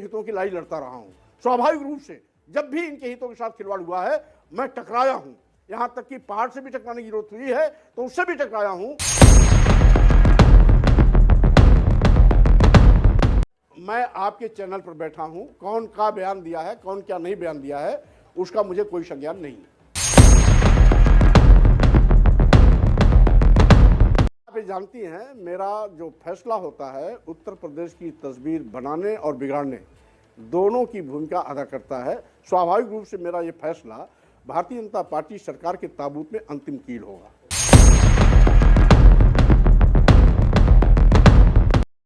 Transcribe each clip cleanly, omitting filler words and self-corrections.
हितों की लड़ाई लड़ता रहा हूं। स्वाभाविक रूप से जब भी इनके हितों के साथ खिलवाड़ हुआ है मैं टकराया हूं, यहां तक कि पहाड़ से भी टकराने की जरूरत हुई है तो उससे भी टकराया हूं। मैं आपके चैनल पर बैठा हूं, कौन का बयान दिया है, कौन क्या नहीं बयान दिया है, उसका मुझे कोई संज्ञान नहीं है। आप ये जानती हैं, मेरा जो फैसला होता है उत्तर प्रदेश की तस्वीर बनाने और बिगाड़ने दोनों की भूमिका अदा करता है। स्वाभाविक रूप से मेरा ये फैसला भारतीय जनता पार्टी सरकार के ताबूत में अंतिम कील होगा।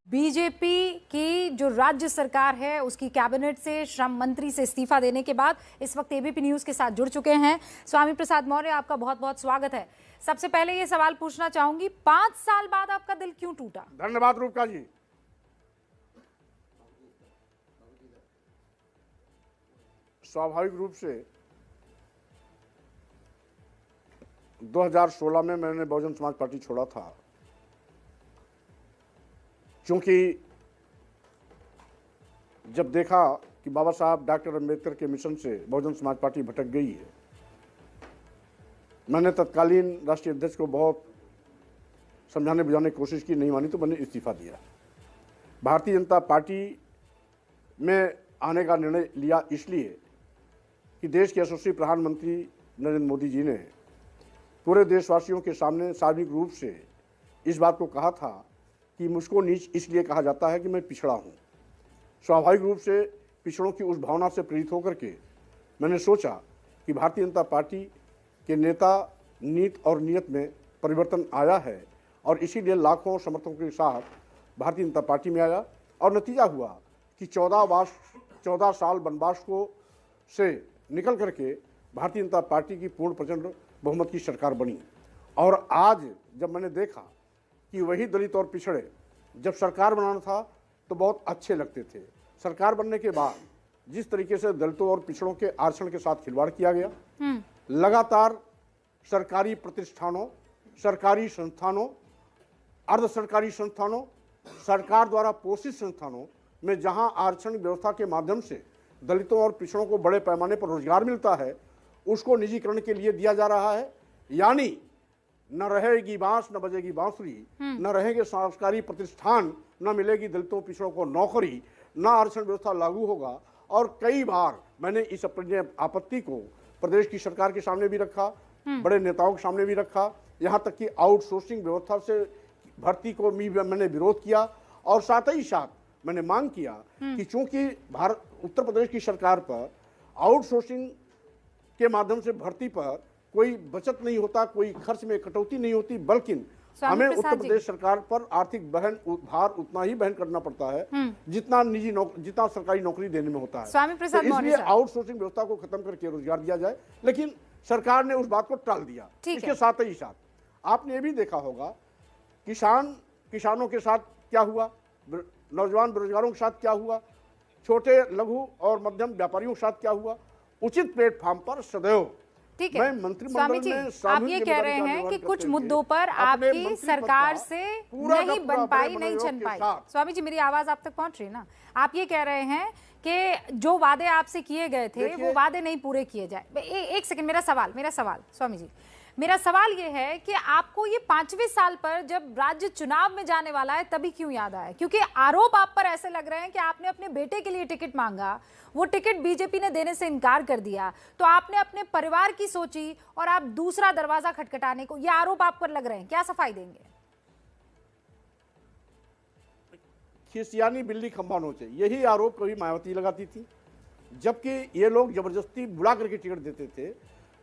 बीजेपी की जो राज्य सरकार है उसकी कैबिनेट से श्रम मंत्री से इस्तीफा देने के बाद इस वक्त एबीपी न्यूज के साथ जुड़ चुके हैं स्वामी प्रसाद मौर्य, आपका बहुत बहुत स्वागत है। सबसे पहले ये सवाल पूछना चाहूंगी, 5 साल बाद आपका दिल क्यों टूटा? धन्यवाद रूपका जी। स्वाभाविक रूप से 2016 में मैंने बहुजन समाज पार्टी छोड़ा था, क्योंकि जब देखा कि बाबा साहब डॉक्टर अम्बेडकर के मिशन से बहुजन समाज पार्टी भटक गई है, मैंने तत्कालीन राष्ट्रीय अध्यक्ष को बहुत समझाने बुझाने की कोशिश की, नहीं मानी तो मैंने इस्तीफा दिया। भारतीय जनता पार्टी में आने का निर्णय लिया इसलिए कि देश के यशस्वी प्रधानमंत्री नरेंद्र मोदी जी ने पूरे देशवासियों के सामने सार्वजनिक रूप से इस बात को कहा था कि मुझको नीच इसलिए कहा जाता है कि मैं पिछड़ा हूँ। स्वाभाविक रूप से पिछड़ों की उस भावना से प्रेरित होकर के मैंने सोचा कि भारतीय जनता पार्टी के नेता नीति और नियत में परिवर्तन आया है और इसीलिए लाखों समर्थकों के साथ भारतीय जनता पार्टी में आया और नतीजा हुआ कि 14 साल वनवास को से निकल करके भारतीय जनता पार्टी की पूर्ण प्रचंड बहुमत की सरकार बनी। और आज जब मैंने देखा कि वही दलित और पिछड़े जब सरकार बनाना था तो बहुत अच्छे लगते थे, सरकार बनने के बाद जिस तरीके से दलितों और पिछड़ों के आरक्षण के साथ खिलवाड़ किया गया, लगातार सरकारी प्रतिष्ठानों, सरकारी संस्थानों, अर्ध सरकारी संस्थानों, सरकार द्वारा पोषित संस्थानों में जहां आरक्षण व्यवस्था के माध्यम से दलितों और पिछड़ों को बड़े पैमाने पर रोजगार मिलता है, उसको निजीकरण के लिए दिया जा रहा है। यानी न रहेगी बांस न बजेगी बांसुरी, न रहेंगे सरकारी प्रतिष्ठान, न मिलेगी दलितों पिछड़ों को नौकरी, न आरक्षण व्यवस्था लागू होगा। और कई बार मैंने इस अपनी आपत्ति को प्रदेश की सरकार के सामने भी रखा, बड़े नेताओं के सामने भी रखा, यहाँ तक कि आउटसोर्सिंग व्यवस्था से भर्ती को भी मैंने विरोध किया। और साथ ही साथ मैंने मांग किया कि चूंकि उत्तर प्रदेश की सरकार पर आउटसोर्सिंग के माध्यम से भर्ती पर कोई बचत नहीं होता, कोई खर्च में कटौती नहीं होती, बल्कि हमें उत्तर प्रदेश सरकार पर आर्थिक भार उतना ही वहन करना पड़ता है जितना सरकारी नौकरी देने में होता है। तो इसलिए आउटसोर्सिंग व्यवस्था को खत्म करके रोजगार दिया जाए, लेकिन सरकार ने उस बात को टाल दिया। इसके साथ ही साथ आपने ये भी देखा होगा किसानों के साथ क्या हुआ, नौजवान बेरोजगारों के साथ क्या हुआ, छोटे लघु और मध्यम व्यापारियों के साथ क्या हुआ। उचित प्लेटफॉर्म पर सदैव ठीक है स्वामी जी, आप ये कह रहे हैं कि कुछ मुद्दों पर आपकी सरकार से नहीं बन पाई, नहीं चल पाई। स्वामी जी, मेरी आवाज आप तक पहुंच रही है ना? आप ये कह रहे हैं कि जो वादे आपसे किए गए थे वो वादे नहीं पूरे किए जाए। एक सेकंड, मेरा सवाल स्वामी जी, मेरा सवाल ये है कि आपको ये 5वें साल पर जब राज्य चुनाव में जाने वाला है तभी क्यों याद आया? क्योंकि आरोप आप पर ऐसे लग रहे हैं कि आपने अपने बेटे के लिए टिकट मांगा, वो टिकट बीजेपी ने देने से इनकार कर दिया, तो आपने अपने परिवार की सोची और आप दूसरा दरवाजा खटखटाने को, ये आरोप आप पर लग रहे हैं, क्या सफाई देंगे? खिसियानी बिल्ली खंभा नोचे, यही आरोप कभी मायावती लगाती थी, जबकि ये लोग जबरदस्ती बुला करके टिकट देते थे।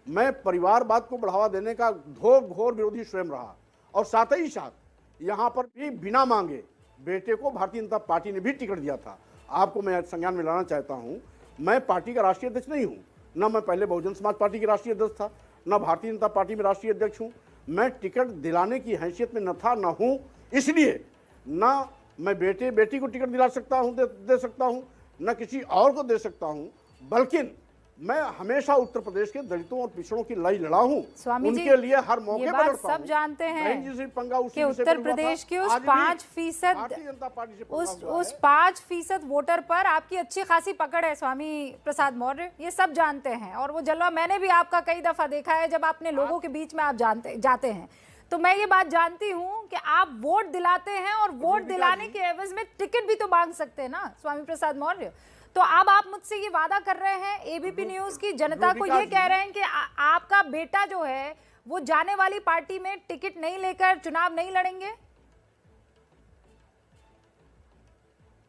मैं परिवारवाद को बढ़ावा देने का घोर विरोधी स्वयं रहा और साथ ही साथ यहाँ पर भी बिना मांगे बेटे को भारतीय जनता पार्टी ने भी टिकट दिया था। आपको मैं संज्ञान में लाना चाहता हूँ, मैं पार्टी का राष्ट्रीय अध्यक्ष नहीं हूँ, न मैं पहले बहुजन समाज पार्टी के राष्ट्रीय अध्यक्ष था, न भारतीय जनता पार्टी में राष्ट्रीय अध्यक्ष हूँ। मैं टिकट दिलाने की हैसियत में न था न हूँ, इसलिए न मैं बेटी को टिकट दिला सकता हूँ, दे सकता हूँ, न किसी और को दे सकता हूँ, बल्कि मैं हमेशा उत्तर प्रदेश के दलितों और पिछड़ों की लड़ाई लड़ा हूं। स्वामी जी, उनके लिए हर मौके पर लड़ता हूं। सब जानते हैं कि उत्तर उत्तर प्रदेश के उस 5% भारतीय जनता पार्टी से उस 5% वोटर पर आपकी अच्छी खासी पकड़ है स्वामी प्रसाद मौर्य, ये सब जानते हैं। और वो जलवा मैंने भी आपका कई दफा देखा है, जब अपने लोगों के बीच में आप जाते हैं। तो मैं ये बात जानती हूँ कि आप वोट दिलाते हैं और वोट दिलाने के एवज में टिकट भी तो मांग सकते हैं ना स्वामी प्रसाद मौर्य। तो अब आप मुझसे ये वादा कर रहे हैं, एबीपी न्यूज की जनता को ये कह रहे हैं कि आपका बेटा जो है वो जाने वाली पार्टी में टिकट नहीं लेकर चुनाव नहीं लड़ेंगे।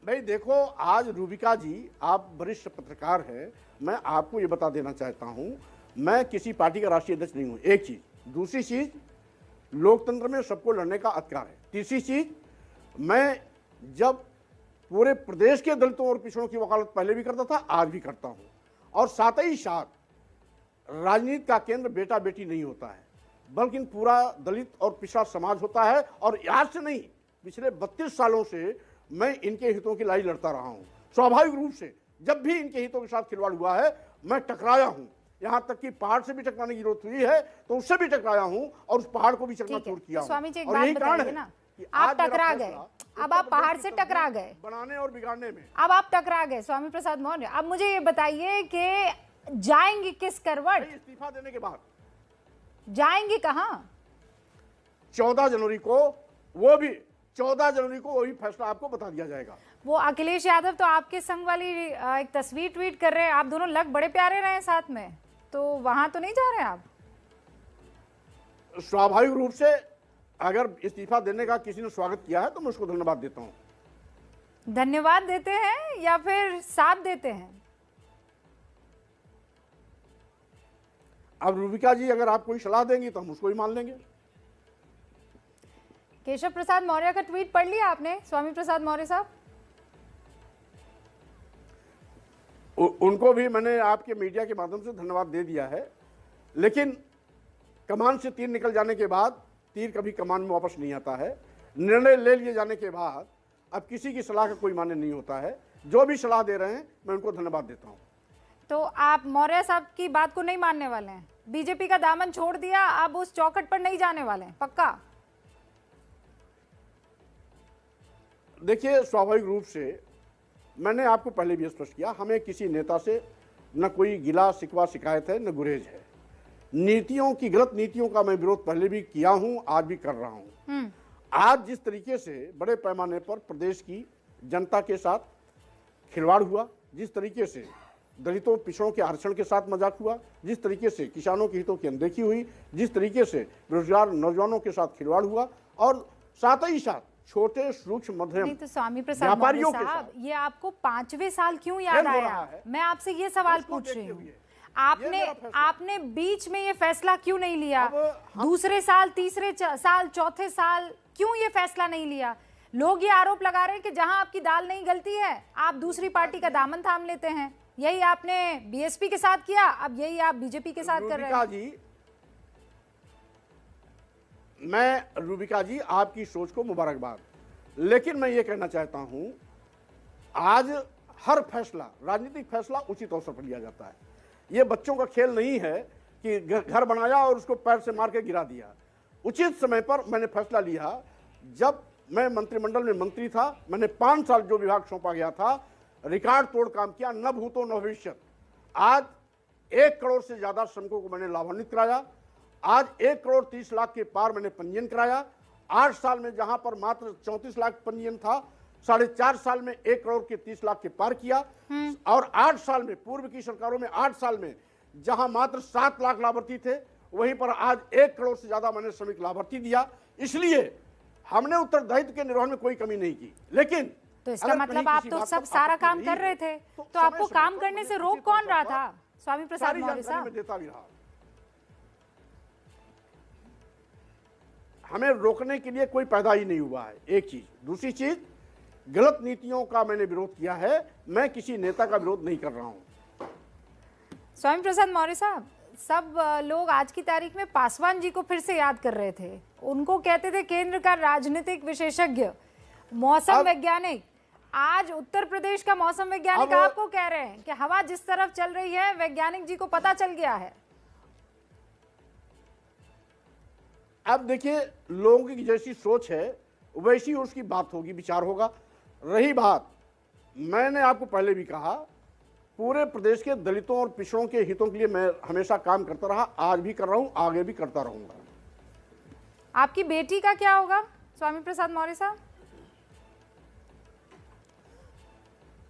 नहीं देखो, आज रूबिका जी आप वरिष्ठ पत्रकार हैं, मैं आपको ये बता देना चाहता हूं, मैं किसी पार्टी का राष्ट्रीय अध्यक्ष नहीं हूं, एक चीज। दूसरी चीज, लोकतंत्र में सबको लड़ने का अधिकार है। तीसरी चीज, मैं जब पूरे प्रदेश के दलितों और पिछड़ों की वकालत पहले भी करता था, आज भी करता हूं। और साथ ही साथ राजनीति का केंद्र बेटा बेटी नहीं होता है, बल्कि पूरा दलित और पिछड़ा समाज होता है। और आज से नहीं, पिछले 32 सालों से मैं इनके हितों की लड़ाई लड़ता रहा हूं। स्वाभाविक रूप से जब भी इनके हितों के साथ खिलवाड़ हुआ है, मैं टकराया हूं। यहां तक कि पहाड़ से भी टकराने की जरूरत हुई है तो उससे भी टकराया हूं और उस पहाड़ को भी चकनाचूर किया। तो स्वामी जी एक बात बताइए ना, आप टकरा गए, अब आप पहाड़ से टकरा गए बनाने और बिगाड़ने में, अब आप टकरा गए स्वामी प्रसाद मौर्य। अब मुझे ये बताइए कि जाएंगे किस करवट? इस्तीफा देने के बाद जाएंगे कहां? 14 जनवरी को वो भी फैसला आपको बता दिया जाएगा। वो अखिलेश यादव तो आपके संग वाली एक तस्वीर ट्वीट कर रहे हैं, आप दोनों लग बड़े प्यारे रहे साथ में, तो वहां तो नहीं जा रहे आप? स्वाभाविक रूप से अगर इस्तीफा देने का किसी ने स्वागत किया है तो मैं उसको धन्यवाद देता हूं। धन्यवाद देते हैं या फिर साथ देते हैं? अब रूबिका जी अगर आप कोई सलाह देंगी तो हम उसको ही मान लेंगे। केशव प्रसाद मौर्य का ट्वीट पढ़ लिया आपने स्वामी प्रसाद मौर्य साहब? उनको भी मैंने आपके मीडिया के माध्यम से धन्यवाद दे दिया है, लेकिन कमान से तीर निकल जाने के बाद तीर कभी कमान में वापस नहीं आता है। निर्णय ले लिए जाने के बाद अब किसी की सलाह का कोई मान्य नहीं होता है। जो भी सलाह दे रहे हैं मैं उनको धन्यवाद देता हूं। तो आप मौर्य साहब की बात को नहीं मानने वाले हैं? बीजेपी का दामन छोड़ दिया, अब उस चौखट पर नहीं जाने वाले हैं पक्का? देखिए, स्वाभाविक रूप से मैंने आपको पहले भी स्पष्ट किया, हमें किसी नेता से न कोई गिला शिकवा शिकायत है, न गुरेज है। नीतियों की, गलत नीतियों का मैं विरोध पहले भी किया हूं, आज भी कर रहा हूं। आज जिस तरीके से बड़े पैमाने पर प्रदेश की जनता के साथ खिलवाड़ हुआ, जिस तरीके से दलितों पिछड़ों के आरक्षण के साथ मजाक हुआ, जिस तरीके से किसानों के हितों की अनदेखी हुई, जिस तरीके से बेरोजगार नौजवानों के साथ खिलवाड़ हुआ, और साथ ही साथ छोटे सूक्ष्म मध्यम तो स्वामी प्रसाद मौर्य साहब, ये आपको 5वें साल क्यों याद आया? मैं आपसे ये सवाल पूछ रही हूँ, आपने बीच में ये फैसला क्यों नहीं लिया? दूसरे साल, तीसरे साल, चौथे साल क्यों ये फैसला नहीं लिया? लोग ये आरोप लगा रहे हैं कि जहां आपकी दाल नहीं गलती है आप दूसरी पार्टी का दामन थाम लेते हैं। यही आपने बीएसपी के साथ किया, अब यही आप बीजेपी के साथ कर रहे हैं। रूबिका जी आपकी सोच को मुबारकबाद, लेकिन मैं ये कहना चाहता हूं, आज हर फैसला, राजनीतिक फैसला उचित अवसर पर लिया जाता है। ये बच्चों का खेल नहीं है कि घर बनाया और उसको पैर से मार के गिरा दिया। उचित समय पर मैंने फैसला लिया। जब मैं मंत्रिमंडल में मंत्री था, मैंने 5 साल जो विभाग सौंपा गया था, रिकॉर्ड तोड़ काम किया, न भूतो न भविष्य। आज 1 करोड़ से ज्यादा श्रमिकों को मैंने लाभान्वित कराया। आज 1 करोड़ 30 लाख के पार मैंने पंजीयन कराया। 8 साल में जहां पर मात्र 34 लाख पंजीयन था, 4.5 साल में 1 करोड़ के 30 लाख के पार किया। और 8 साल में, पूर्व की सरकारों में 8 साल में जहां मात्र 7 लाख लाभार्थी थे, वहीं पर आज 1 करोड़ से ज्यादा मैंने श्रमिक लाभार्थी दिया। इसलिए हमने उत्तरदायित्व के निर्वहन में कोई कमी नहीं की। लेकिन तो इसका मतलब आप तो सब सारा काम कर रहे थे, तो आपको काम करने से रोक कौन रहा था स्वामी प्रसाद मौर्य साहब? देता भी रहा। हमें रोकने के लिए कोई पैदा ही नहीं हुआ है, एक चीज। दूसरी चीज, गलत नीतियों का मैंने विरोध किया है, मैं किसी नेता का विरोध नहीं कर रहा हूं। स्वामी प्रसाद मौर्य साहब, सब लोग आज की तारीख में पासवान जी को फिर से याद कर रहे थे। उनको कहते थे केंद्र का राजनीतिक विशेषज्ञ, मौसम वैज्ञानिक। आज उत्तर प्रदेश का मौसम वैज्ञानिक आपको कह रहे हैं कि हवा जिस तरफ चल रही है वैज्ञानिक जी को पता चल गया है। अब देखिए, लोगों की जैसी सोच है वैसी उसकी बात होगी, विचार होगा। रही बात, मैंने आपको पहले भी कहा, पूरे प्रदेश के दलितों और पिछड़ों के हितों के लिए मैं हमेशा काम करता रहा, आज भी कर रहा हूं, आगे भी करता रहूंगा। आपकी बेटी का क्या होगा स्वामी प्रसाद मौर्य साहब?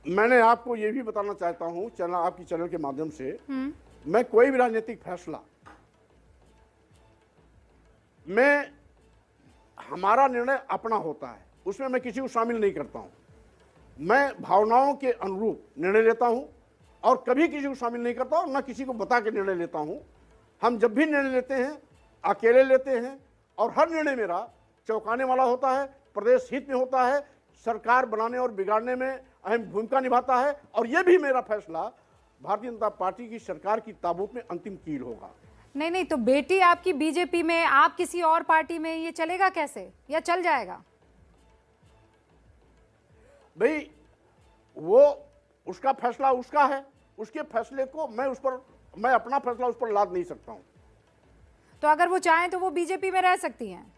मैंने आपको यह भी बताना चाहता हूं चैनल, आपकी चैनल के माध्यम से, मैं कोई भी राजनीतिक फैसला, मैं हमारा निर्णय अपना होता है, उसमें मैं किसी को शामिल नहीं करता हूं। मैं भावनाओं के अनुरूप निर्णय लेता हूं और कभी किसी को शामिल नहीं करता हूं, ना किसी को बता के निर्णय लेता हूं। हम जब भी निर्णय लेते हैं अकेले लेते हैं और हर निर्णय मेरा चौंकाने वाला होता है, प्रदेश हित में होता है, सरकार बनाने और बिगाड़ने में अहम भूमिका निभाता है। और यह भी मेरा फैसला भारतीय जनता पार्टी की सरकार की ताबूत में अंतिम कील होगा। नहीं, तो बेटी आपकी बीजेपी में, आप किसी और पार्टी में, ये चलेगा कैसे या चल जाएगा? भाई वो उसका फैसला उसका है, उसके फैसले को मैं अपना फैसला उस पर लाद नहीं सकता हूं। तो अगर वो चाहें तो वो बीजेपी में रह सकती हैं?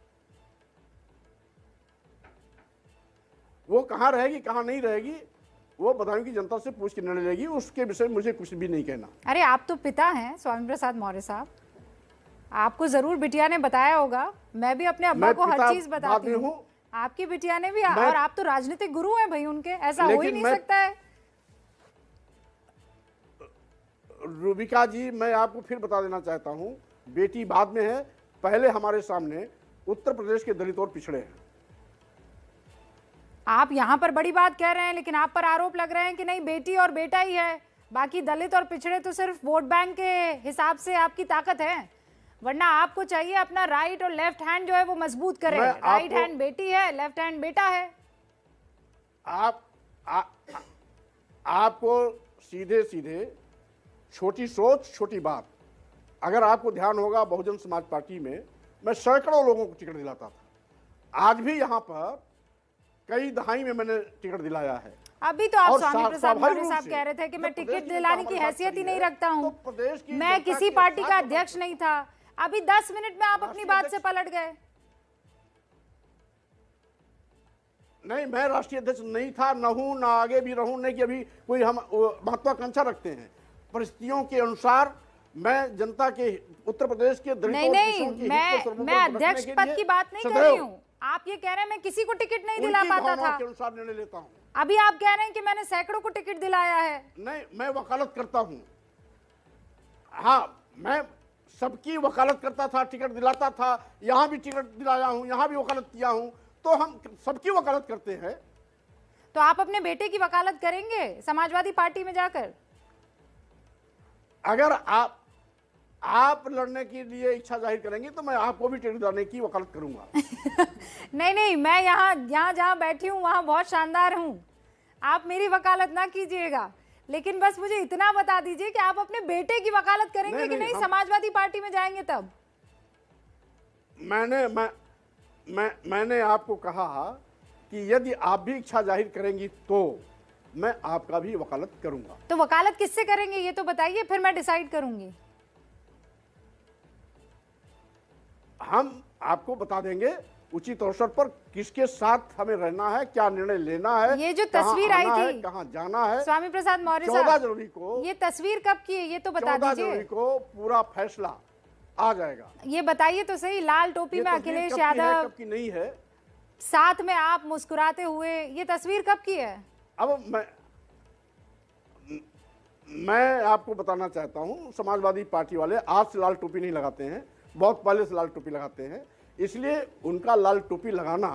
वो कहां रहेगी कहां नहीं रहेगी वो बदायूं की जनता से पूछ के निर्णय लेगी, उसके विषय में मुझे कुछ भी नहीं कहना। अरे आप तो पिता हैं स्वामी प्रसाद मौर्य साहब, आपको जरूर बिटिया ने बताया होगा। मैं भी अपने अब्बा को हर चीज बताती हूँ, आपकी बिटिया ने भी। और आप तो राजनीतिक गुरु हैं भाई उनके, ऐसा हो ही नहीं सकता है। रूबिका जी, मैं आपको फिर बता देना चाहता हूं, बेटी बाद में है, पहले हमारे सामने उत्तर प्रदेश के दलित और पिछड़े हैं। आप यहाँ पर बड़ी बात कह रहे हैं, लेकिन आप पर आरोप लग रहे हैं कि नहीं बेटी और बेटा ही है, बाकी दलित और पिछड़े तो सिर्फ वोट बैंक के हिसाब से आपकी ताकत है, वरना आपको चाहिए अपना राइट और लेफ्ट हैंड जो है वो मजबूत करे। राइट हैंड बेटी है, लेफ्ट हैंड बेटा है। आपको सीधे सीधे छोटी सोच छोटी बात। अगर आपको ध्यान होगा, बहुजन समाज पार्टी में मैं सैकड़ों लोगों को टिकट दिलाता था। आज भी यहाँ पर कई दहाई में मैंने टिकट दिलाया है। अभी तो आप स्वामी प्रसाद मौर्य साहब कह रहे थे कि मैं टिकट दिलाने की हैसियत ही नहीं रखता हूँ, मैं किसी पार्टी का अध्यक्ष नहीं था। अभी 10 मिनट में आप अपनी बात से पलट गए। नहीं, मैं राष्ट्रीय अध्यक्ष नहीं था, न हूं, ना आगे भी रहूं। नहीं कि अभी कोई हम महत्वाकांक्षा रखते हैं, परिस्थितियों के अनुसार मैं जनता के, उत्तर प्रदेश के नहीं, मैं अध्यक्ष पद की बात नहीं कर रही हूँ। आप ये कह रहे हैं मैं किसी को टिकट नहीं दिला पाता था, के अनुसार निर्णय लेता हूं। अभी आप कह रहे हैं कि मैंने सैकड़ों को टिकट दिलाया है। नहीं, मैं वकालत करता हूं। हाँ, मैं सबकी वकालत करता था, टिकट दिलाता था, यहां भी टिकट दिलाया हूं, यहां भी वकालत किया हूं, तो हम सबकी वकालत करते हैं। तो आप अपने बेटे की वकालत करेंगे समाजवादी पार्टी में जाकर? अगर आप लड़ने के लिए इच्छा जाहिर करेंगे तो मैं आपको भी टिकट दिलाने की वकालत करूंगा। नहीं, मैं यहाँ जहाँ बैठी हूँ वहाँ बहुत शानदार हूँ, आप मेरी वकालत ना कीजिएगा, लेकिन बस मुझे इतना बता दीजिए कि आप अपने बेटे की वकालत करेंगे कि नहीं समाजवादी पार्टी में जाएंगे तब? मैंने आपको कहा कि यदि आप भी इच्छा जाहिर करेंगी तो मैं आपका भी वकालत करूंगा। तो वकालत किससे करेंगे ये तो बताइए, फिर मैं डिसाइड करूंगी। हम आपको बता देंगे उचित अवसर पर किसके साथ हमें रहना है, क्या निर्णय लेना है। ये जो तस्वीर आई थी, कहाँ जाना है, स्वामी प्रसाद मौर्य साहब, 14 जनवरी को, ये तस्वीर कब की है ये तो बता दीजिए। 14 जनवरी को पूरा फैसला आ जाएगा। ये बताइए तो सही, लाल टोपी में अखिलेश यादव, कब की नहीं है, साथ में आप मुस्कुराते हुए, ये तस्वीर कब की है? अब मैं आपको बताना चाहता हूं, समाजवादी पार्टी वाले आज से लाल टोपी नहीं लगाते हैं, बहुत पहले से लाल टोपी लगाते हैं, इसलिए उनका लाल टोपी लगाना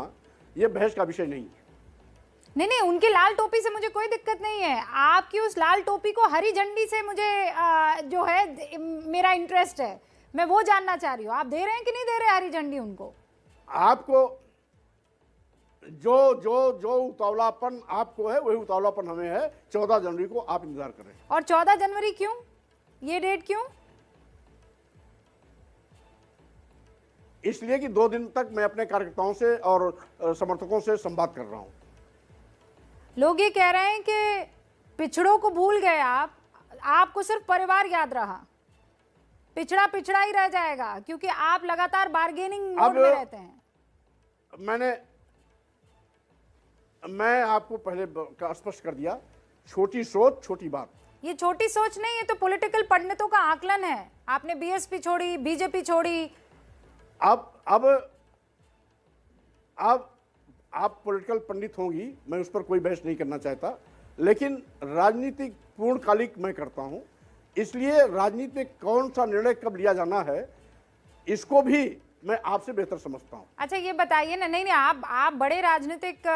यह बहस का विषय नहीं है। नहीं, उनकी लाल टोपी से मुझे कोई दिक्कत नहीं है, आपकी उस लाल टोपी को हरी झंडी से मुझे जो है मेरा इंटरेस्ट है, मैं वो जानना चाह रही हूँ। आप दे रहे हैं कि नहीं दे रहे हरी झंडी उनको? आपको जो उतावलापन आपको है वही उतावलापन हमें है। 14 जनवरी को आप इंतजार करें। और 14 जनवरी क्यों, ये डेट क्यों? इसलिए कि 2 दिन तक मैं अपने कार्यकर्ताओं से और समर्थकों से संवाद कर रहा हूं। लोग ये कह रहे हैं कि पिछड़ों को भूल गए आप, आपको सिर्फ परिवार याद रहा, पिछड़ा पिछड़ा ही रह जाएगा क्योंकि आप लगातार बार्गेनिंग मोड में रहते हैं। मैं आपको पहले स्पष्ट कर दिया, छोटी सोच छोटी बात। ये छोटी सोच नहीं, ये तो पॉलिटिकल पंडितों का आकलन है। आपने बीएसपी छोड़ी, बीजेपी छोड़ी। अब आप पॉलिटिकल पंडित होंगी, मैं उस पर कोई बहस नहीं करना चाहता, लेकिन राजनीतिक पूर्णकालिक मैं करता हूं, इसलिए राजनीति में कौन सा निर्णय कब लिया जाना है इसको भी मैं आपसे बेहतर समझता हूं। अच्छा ये बताइए ना, नहीं आप बड़े राजनीतिक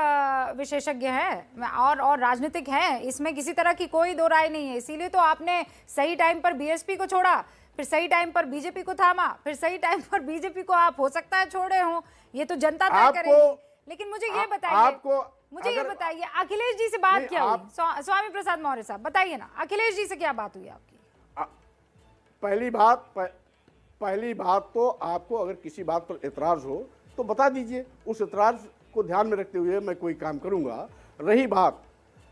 विशेषज्ञ हैं और राजनीतिक हैं, इसमें किसी तरह की कोई दो राय नहीं है। इसीलिए तो आपने सही टाइम पर बीएसपी को छोड़ा, फिर सही टाइम पर बीजेपी को थामा, फिर सही टाइम पर बीजेपी को आप हो सकता है छोड़े हो, ये तो जनता तय करेगी। लेकिन मुझे ये बताइए, अखिलेश जी से बात क्या हुई? स्वामी प्रसाद मौर्य साहब बताइए ना, अखिलेश जी से क्या बात हुई आपकी? पहली बात तो आपको अगर किसी बात पर एतराज हो तो बता दीजिए, उस एतराज को ध्यान में रखते हुए मैं कोई काम करूंगा। रही बात,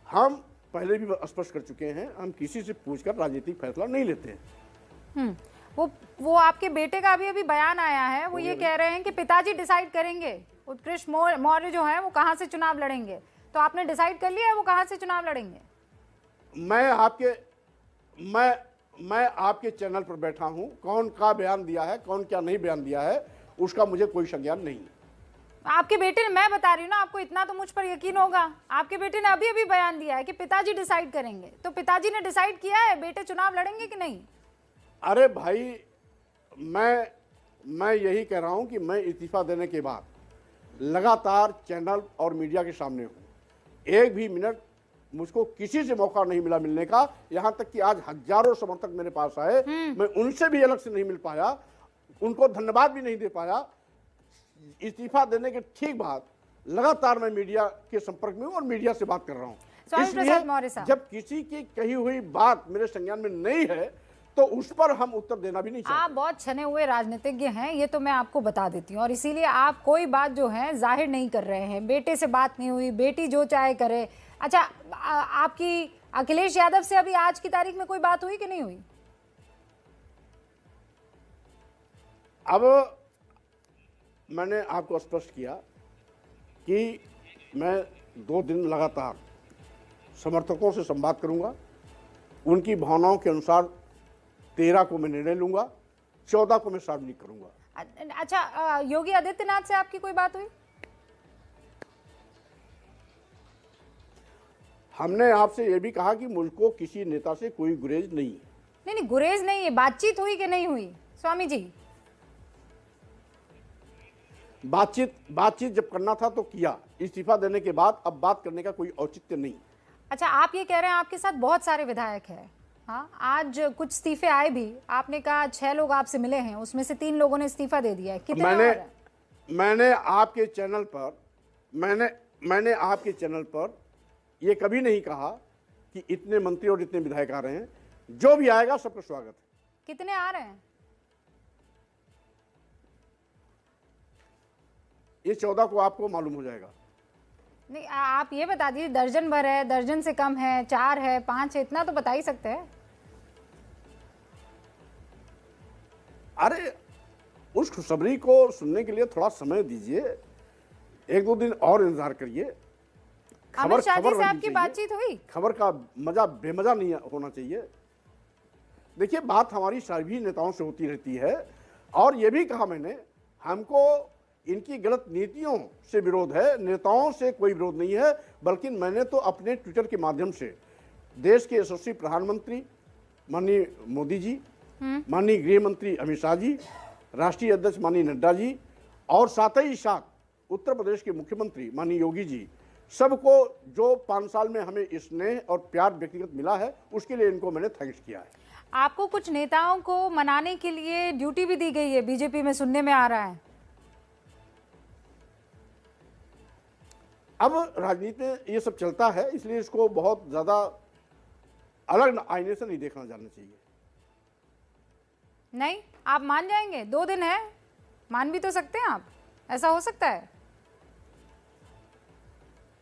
हम पहले भी स्पष्ट कर चुके हैं, हम किसी से पूछकर राजनीतिक फैसला नहीं लेते हैं। वो आपके बेटे का अभी बयान आया है, वो ये कह रहे हैं कि पिताजी डिसाइड करेंगे उत्कृष्ट मौर्य जो है वो कहां से चुनाव लड़ेंगे। तो आपने डिसाइड कर लिया है वो कहां से चुनाव लड़ेंगे? मैं आपके चैनल पर बैठा हूं, कौन का बयान दिया है, कौन क्या नहीं बयान दिया है, उसका मुझे कोई संज्ञान नहीं। आपके बेटे ने, मैं बता रही हूँ ना आपको, इतना तो मुझ पर यकीन होगा, आपके बेटे ने अभी बयान दिया है कि पिताजी डिसाइड करेंगे। तो पिताजी ने डिसाइड किया है बेटे चुनाव लड़ेंगे कि नहीं? अरे भाई, मैं यही कह रहा हूं कि मैं इस्तीफा देने के बाद लगातार चैनल और मीडिया के सामने हूं। एक भी मिनट मुझको किसी से मौका नहीं मिला मिलने का, यहां तक कि आज हजारों समर्थक मेरे पास आए, मैं उनसे भी अलग से नहीं मिल पाया, उनको धन्यवाद भी नहीं दे पाया। इस्तीफा देने के ठीक बाद लगातार मैं मीडिया के संपर्क में हूं और मीडिया से बात कर रहा हूं। इसलिए जब किसी की कही हुई बात मेरे संज्ञान में नहीं है तो उस पर हम उत्तर देना भी नहीं चाहते। आप बहुत छने हुए राजनीतिज्ञ हैं, ये तो मैं आपको बता देती हूँ, और इसीलिए आप कोई बात जो है जाहिर नहीं कर रहे हैं। बेटे से बात नहीं हुई, बेटी जो चाहे करे। अच्छा, आपकी अखिलेश यादव से अभी आज की तारीख में कोई बात हुई कि नहीं हुई? अब मैंने आपको स्पष्ट किया कि मैं 2 दिन लगातार समर्थकों से संवाद करूंगा, उनकी भावनाओं के अनुसार 13 को मैं निर्णय लूंगा, 14 को मैं सार्वजनिक करूंगा। अच्छा, योगी आदित्यनाथ से आपकी कोई बात हुई? हमने आपसे यह भी कहा कि मुझको किसी नेता से कोई गुरेज नहीं है। नहीं, गुरेज नहीं है, बातचीत हुई कि नहीं हुई स्वामी जी? बातचीत जब करना था तो किया, इस्तीफा देने के बाद अब बात करने का कोई औचित्य नहीं। अच्छा, आप ये कह रहे हैं आपके साथ बहुत सारे विधायक हैं। हाँ, आज कुछ इस्तीफे आए भी, आपने कहा 6 लोग आपसे मिले हैं, उसमें से 3 लोगों ने इस्तीफा दे दिया है। कितने? मैंने आपके चैनल पर ये कभी नहीं कहा कि इतने मंत्री और इतने विधायक आ रहे हैं। जो भी आएगा सबका स्वागत है। कितने आ रहे हैं? ये 14 को आपको मालूम हो जाएगा। नहीं, आप ये बता दीजिए, दर्जन भर है, दर्जन से कम है, 4 है, 5 है, इतना तो बता ही सकते हैं। अरे, उस खुशखबरी को सुनने के लिए थोड़ा समय दीजिए, 1-2 दिन और इंतजार करिए। अमित शाह जी से आपकी बातचीत हुई? खबर का मजा बेमजा नहीं होना चाहिए। देखिए, बात हमारी सभी नेताओं से होती रहती है, और ये भी कहा मैंने, हमको इनकी गलत नीतियों से विरोध है, नेताओं से कोई विरोध नहीं है। बल्कि मैंने तो अपने ट्विटर के माध्यम से देश के यशस्वी प्रधानमंत्री माननीय मोदी जी, माननीय गृह मंत्री अमित शाह जी, राष्ट्रीय अध्यक्ष माननीय नड्डा जी, और साथ ही साथ उत्तर प्रदेश के मुख्यमंत्री माननीय योगी जी, सबको जो 5 साल में हमें स्नेह और प्यार व्यक्तिगत मिला है, उसके लिए इनको मैंने थैंक्स किया है। आपको कुछ नेताओं को मनाने के लिए ड्यूटी भी दी गई है, बीजेपी में सुनने में आ रहा है। अब राजनीति में ये सब चलता है, इसलिए इसको बहुत ज्यादा अलग आईने से नहीं देखना जाना चाहिए। नहीं, आप मान जाएंगे? 2 दिन है, मान भी तो सकते हैं आप, ऐसा हो सकता है।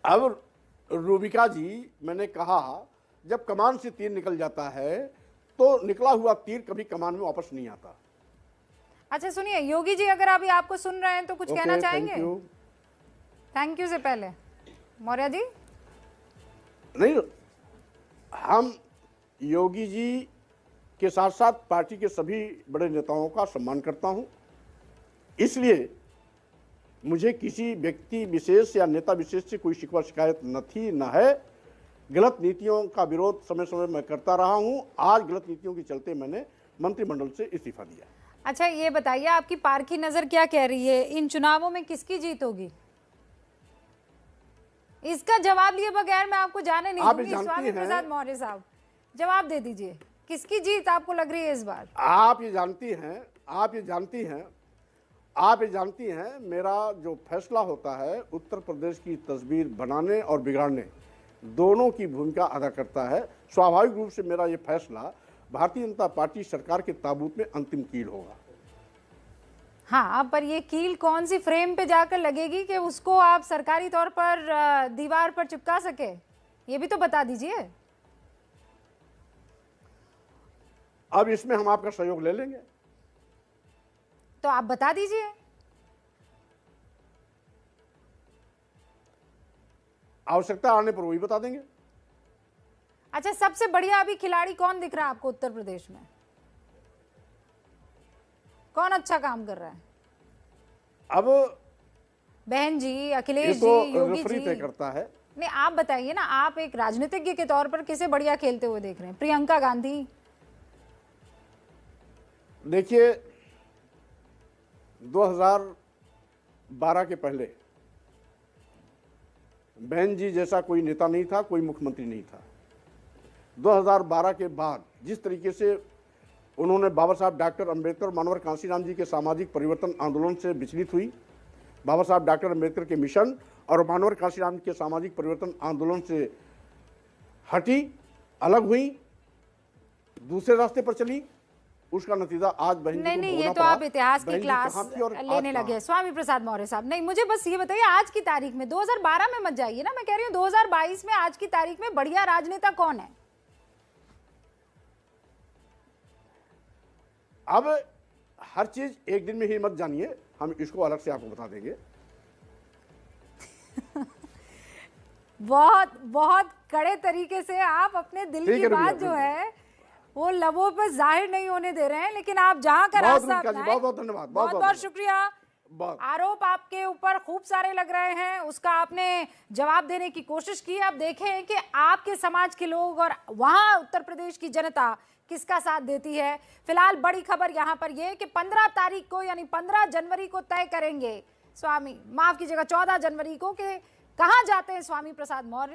अब रूबिका जी, मैंने कहा जब कमान से तीर निकल जाता है तो निकला हुआ तीर कभी कमान में वापस नहीं आता। अच्छा सुनिए, योगी जी अगर अभी आपको सुन रहे हैं तो कुछ कहना चाहेंगे? थैंक यू से पहले मौर्य जी। नहीं, हम योगी जी के साथ साथ पार्टी के सभी बड़े नेताओं का सम्मान करता हूं, इसलिए मुझे किसी व्यक्ति विशेष या नेता विशेष से कोई शिकवा शिकायत न थी न है। गलत नीतियों का विरोध समय समय मैं करता रहा हूं। आज गलत नीतियों के चलते मैंने मंत्रिमंडल से इस्तीफा दिया। अच्छा ये बताइए, आपकी पारखी नजर क्या कह रही है, इन चुनावों में किसकी जीत होगी? इसका जवाब लिए बगैर मैं आपको जाने नहीं दूंगी। स्वामी प्रसाद मौर्य साहब, जवाब दे दीजिए, किसकी जीत आपको लग रही है इस बार? आप ये जानती हैं मेरा जो फैसला होता है उत्तर प्रदेश की तस्वीर बनाने और बिगाड़ने दोनों की भूमिका अदा करता है। स्वाभाविक रूप से मेरा ये फैसला भारतीय जनता पार्टी सरकार के ताबूत में अंतिम कील होगा। हाँ, पर ये कील कौन सी फ्रेम पे जाकर लगेगी कि उसको आप सरकारी तौर पर दीवार पर चिपका सके, ये भी तो बता दीजिए। अब इसमें हम आपका सहयोग ले लेंगे। तो आप बता दीजिए। आवश्यकता आने पर वही बता देंगे। अच्छा, सबसे बढ़िया अभी खिलाड़ी कौन दिख रहा है आपको उत्तर प्रदेश में? कौन अच्छा काम कर रहा है? अब बहन जी, अखिलेश जी, योगी जी तय करता है। नहीं, आप बताइए ना, आप एक राजनीतिज्ञ के तौर पर किसे बढ़िया खेलते हुए देख रहे हैं? प्रियंका गांधी? देखिए, 2012 के पहले बहन जी जैसा कोई नेता नहीं था, कोई मुख्यमंत्री नहीं था। 2012 के बाद जिस तरीके से उन्होंने बाबा साहब डॉक्टर अंबेडकर मानवर कांशीराम जी के सामाजिक परिवर्तन आंदोलन से विचलित हुई, बाबा साहब डॉक्टर अंबेडकर के मिशन और मानवर कांशीराम के सामाजिक परिवर्तन आंदोलन से हटी, अलग हुई, दूसरे रास्ते पर चली, उसका नतीजा आज बहन जी को नहीं, ये तो आप इतिहास की क्लास लेने लगे। स्वामी प्रसाद मौर्य साहब, नहीं, मुझे बस ये बताइए, आज की तारीख में 2012 में मत जाइए ना, मैं कह रही हूँ 2022 में आज की तारीख में बढ़िया राजनेता कौन है? अब हर चीज एक दिन में ही मत जानिए, हम इसको अलग से आपको बता देंगे। बहुत बहुत कड़े तरीके से आप अपने दिल की बात जो है वो लबों पे जाहिर नहीं होने दे रहे हैं, लेकिन आप जहां का रास्ता अपनाएं। बहुत बहुत धन्यवाद, बहुत बहुत शुक्रिया। आरोप आपके ऊपर खूब सारे लग रहे हैं, उसका आपने जवाब देने की कोशिश की। आप देखें कि आपके समाज के लोग और वहां उत्तर प्रदेश की जनता किसका साथ देती है। फिलहाल बड़ी खबर यहां पर यह कि 15 तारीख को यानी 15 जनवरी को तय करेंगे स्वामी, माफ कीजिएगा 14 जनवरी को, कि कहां जाते हैं स्वामी प्रसाद मौर्य।